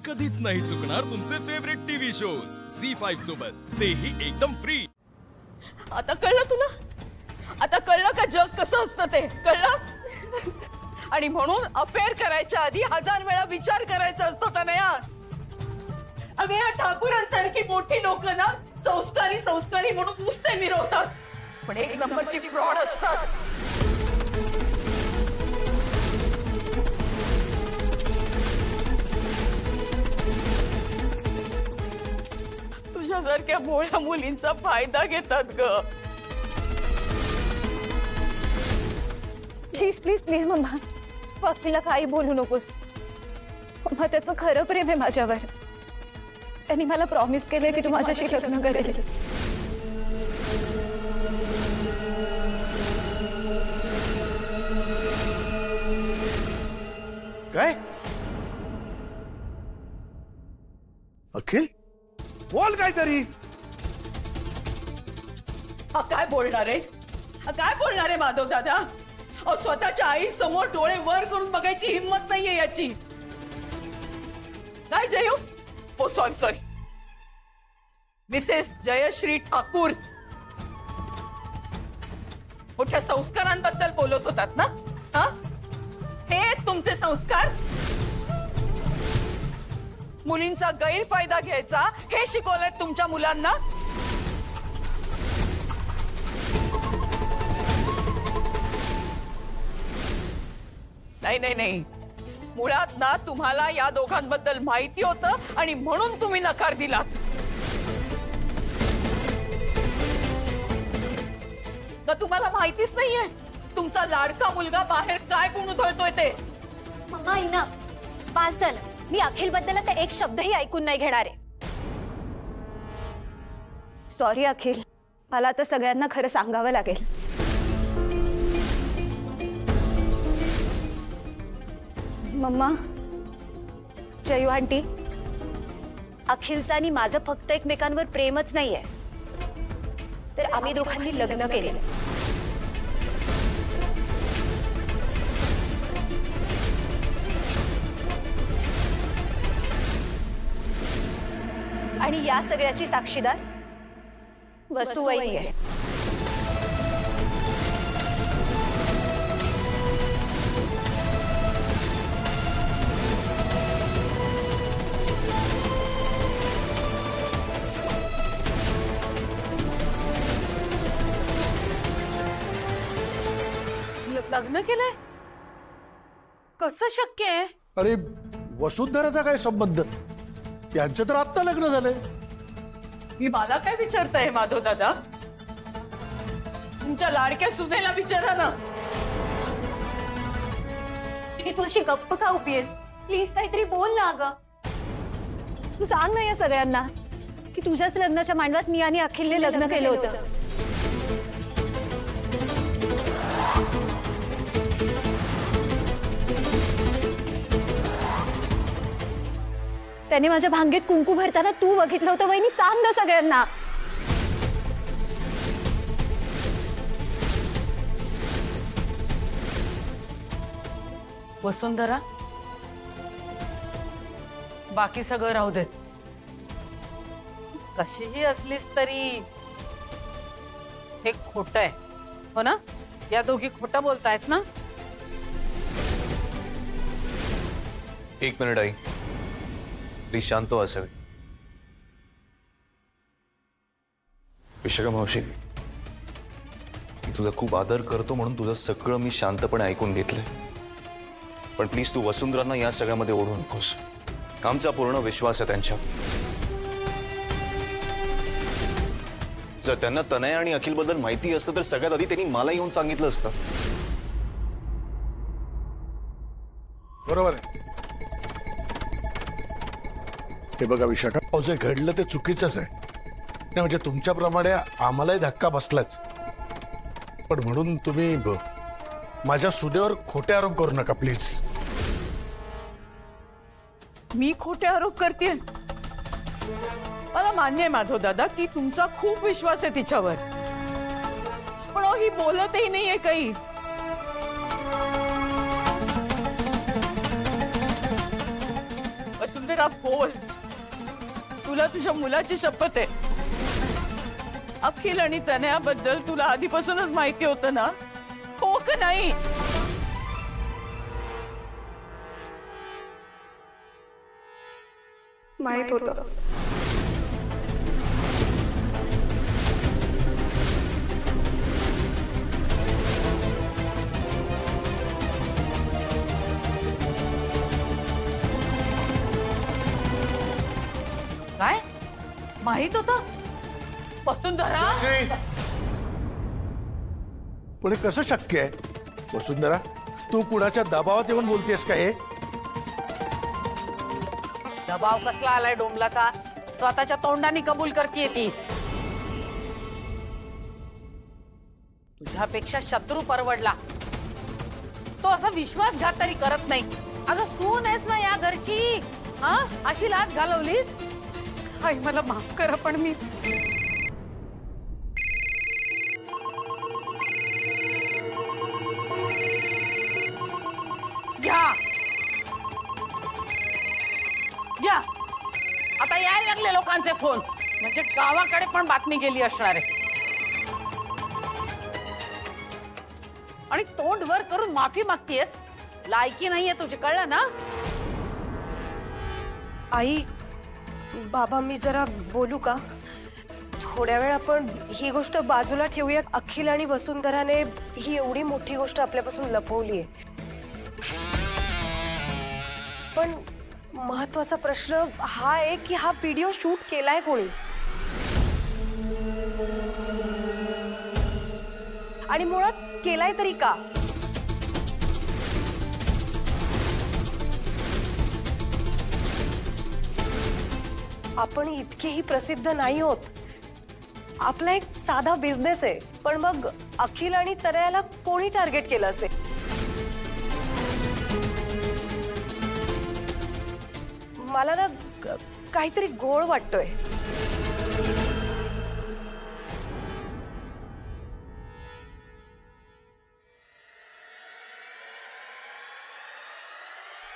कधीच नाही चुकणार तुमचे फेवरेट टीव्ही शोज झी5 सोबत, तेही एकदम फ्री। आता कळलं तुला? आता कळलं का जग कसं असतं ते? कळलं? आणि म्हणून अफेअर करायच्या आधी 1000 वेळा विचार करायचा असतो तनया। अगं या ठाकूरांसारखी मोठी लोक ना संस्कारी संस्कारी म्हणून नुसते मिरवतात, पण एक नंबरची फ्रॉड असतात। तुझ्यासारख्या भोळ्या मुलींचा फायदा घेतात ग। प्लीज प्लीज प्लीज मम्मा, वकीला काही बोलू नकोस। मम्मा त्याचं खरं प्रेम आहे माझ्यावर। त्यांनी मला प्रॉमिस केले की तू माझ्याशी लग्न करेल। काय? अखिल बोल काहीतरी। काय बोलणार आहे? काय बोलणार आहे माधव दादा? स्वतःच्या आई समोर डोळे वर करून बघायची हिम्मत नाहीये याची। काय Jayu? Oh sorry sorry, Mrs Jayshree Thakur मोठ्या संस्कारांबद्दल बोलत होतात ना? हा, हे तुमचे संस्कार? मुलींचा गैरफायदा घ्यायचा हे शिकवलंय तुमच्या मुलांना? नाही नाही नाही, मुळात ना तुम्हाला या दोघांबद्दल माहिती होतं आणि म्हणून तुम्ही नकार दिलात। का तुम्हाला माहितीच नाहीये तुमचा लाडका मुलगा बाहेर काय गुण उधळतोय ते? मम्मा इना पास झालं, मी अखिल बद्दल आता एक शब्दही ऐकून नाही घेणार आहे। सॉरी अखिल, मला आता सगळ्यांना खरं सांगावं लागेल। मम्मा, जयू आंटी, अखिलचं आणि माझं फक्त एकमेकांवर प्रेमच नाहीये, तर आम्ही दोघांनी लग्न केले। आणि या सगळ्याची साक्षीदार वसुवैनी आहे। लग्न केलंय? कसं शक्य आहे? अरे वसुंधराचा काय संबंध? यांचं तर आत्ता लग्न झालंय। मी मला काय विचारताय माधव दादा? तुमच्या लाडक्या सुनेला विचारा ना। तू अशी गप्प का उभी आहेस? प्लीज काहीतरी बोल ना ग। तू सांग ना या सगळ्यांना की तुझ्याच लग्नाच्या मांडवात मी आणि अखिलने लग्न केलं होतं। त्याने माझ्या भांगेत कुंकू भरताना तू बघितलं होतं वहिनी, सांग ना सगळ्यांना। वसुंधरा, बाकी सगळं राहू देत। कशीही असलीस तरी हे खोटं आहे, हो ना? या दोघी खोटं बोलतायत ना? एक मिनिट आई, प्लीज शांत हो असावी। विशाखा मावशी, मी तुझा खूप आदर करतो म्हणून तुझं सगळं मी शांतपणे ऐकून घेतलंय, पण प्लीज तू वसुंधरांना या सगळ्यामध्ये ओढू नकोस। आमचा पूर्ण विश्वास आहे त्यांच्यावर। जर त्यांना तनया आणि अखिल बद्दल माहिती असतं तर सगळ्यात आधी त्यांनी मला येऊन सांगितलं असतं। बरोबर आहे। हे बघा विशाखा, जे घडलं ते चुकीचंच आहे। नाही म्हणजे तुमच्याप्रमाणे आम्हालाही धक्का बसलाच, पण म्हणून तुम्ही माझ्या सुनेवर खोटे आरोप करू नका प्लीज। मी खोटे आरोप करते? मला मान्य आहे माधव दादा की तुमचा खूप विश्वास आहे तिच्यावर, पण ही बोलतही नाहीये काही। वसुंधरा बोल, तुला तुझ्या मुलाची शपथ आहे. अखिल आणि तनयाबद्दल तुला आधीपासूनच माहिती होतं ना, हो का नाही? माहित होतं. काय माहित होतं? वसुंधरा, पण हे कसं शक्य आहे? वसुंधरा, तू कुणाच्या दबावात येऊन बोलतेस का हे? दबाव कसला आलाय डोंबलाचा? स्वतःच्या तोंडाने कबूल करतीये ती. तुझ्यापेक्षा शत्रू परवडला. तो असा विश्वासघात तरी करत नाही. अगं तू नाहीस ना या घरची, हा? अशी लाच घालवलीस. आई मला माफ करा, पण मी घ्या. आता यायला लागले लोकांचे फोन, म्हणजे गावाकडे पण बातमी गेली असणार आहे. आणि तोंड वर करून माफी मागतेस. लायकी नाहीये तुझी, कळलं ना? आई, बाबा, मी जरा बोलू का? थोड्या वेळ आपण ही गोष्ट बाजूला ठेवूया. अखिल आणि वसुंधराने ही एवढी मोठी गोष्ट आपल्यापासून लपवली आहे. पण महत्वाचा प्रश्न हा आहे की हा व्हिडिओ शूट केलाय कोणी, आणि मुळात केलाय तरी का? आपण इतकेही प्रसिद्ध नाही होत. आपला एक साधा बिझनेस आहे, पण मग अखिल आणि तनयाला कोणी टार्गेट केलं असेल? मला ना काहीतरी घोळ वाटतोय.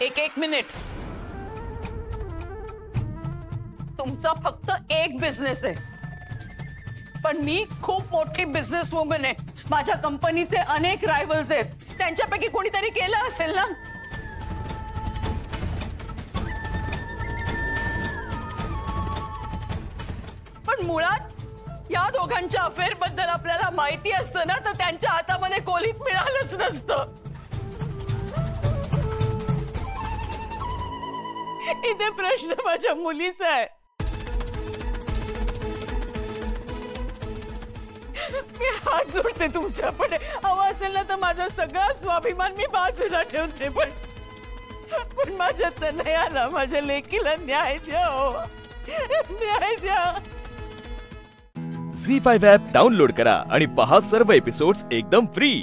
एक मिनिट. तुमचा फक्त एक बिझनेस आहे, पण मी खूप मोठी बिझनेस वुमन आहे. माझ्या कंपनीचे अनेक रायव्हल्स आहेत. त्यांच्यापैकी कोणीतरी केलं असेल ना. पण मुळात या दोघांच्या अफेअर बद्दल आपल्याला माहिती असतं ना, तर त्यांच्या हातामध्ये कोलीत मिळालंच नसतं. इथे प्रश्न माझ्या मुलीचा आहे. मी हात जोडते तुमच्या पुढे. हवं असेल ना तर माझा सगळा स्वाभिमान मी बाजूला ठेवते, पण माझ्या तनयाला, माझ्या लेकीला न्याय द्या. न्याय द्या. झी5 ॲप डाउनलोड करा आणि पहा सर्व एपिसोड्स एकदम फ्री.